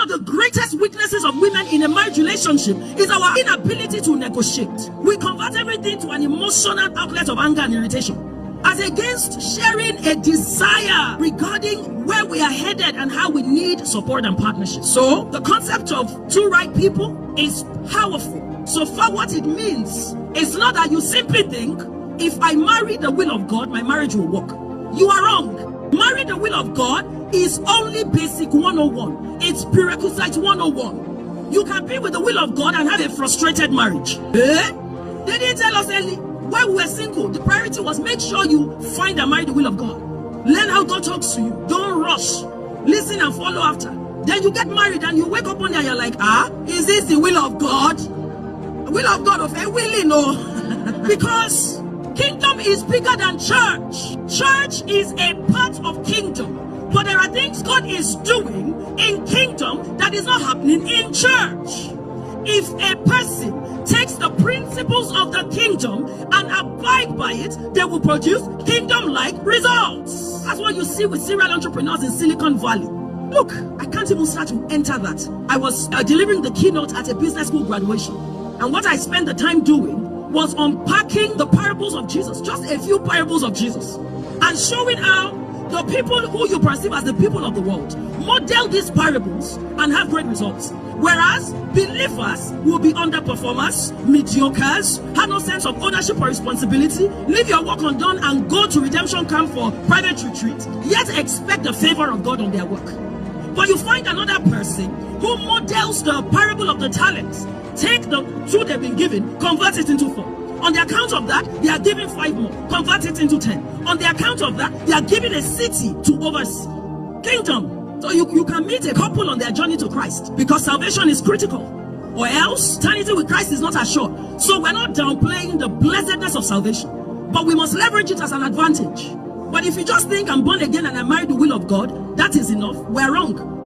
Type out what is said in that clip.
of the greatest weaknesses of women in a marriage relationship is our inability to negotiate. We convert everything to an emotional outlet of anger and irritation, as against sharing a desire regarding where we are headed and how we need support and partnership. So the concept of two right people is powerful. So far, what it means is not that you simply think, if I marry the will of God, my marriage will work. You are wrong. Marry the will of God is only basic 101. It's prerequisite 101. You can be with the will of God and have a frustrated marriage. They didn't tell us early. When we were single, the priority was make sure you find and marry the will of God. Learn how God talks to you. Don't rush. Listen and follow after. Then you get married and you wake up one day and you're like, is this the will of God? The will of God of a willing, no. Because kingdom is bigger than church. Church is a part of kingdom. But there are things God is doing in kingdom that is not happening in church. If a person takes the principles of the kingdom and abide by it, they will produce kingdom-like results. That's what you see with serial entrepreneurs in Silicon Valley. Look, I can't even start to enter that. I was delivering the keynote at a business school graduation. And what I spent the time doing was unpacking the parables of Jesus, just a few parables of Jesus, and showing how the people who you perceive as the people of the world model these parables and have great results. Whereas believers will be underperformers, mediocres, have no sense of ownership or responsibility, leave your work undone and go to redemption camp for private retreat, yet expect the favor of God on their work. But you find another person who models the parable of the talents, take the 2 they've been given, convert it into 4. On the account of that, they are giving 5 more, convert it into 10. On the account of that, they are giving a city to oversee. Kingdom. So you can meet a couple on their journey to Christ, because salvation is critical. Or else, eternity with Christ is not assured. So we're not downplaying the blessedness of salvation, but we must leverage it as an advantage. But if you just think I'm born again and I marry the will of God, that is enough, we're wrong.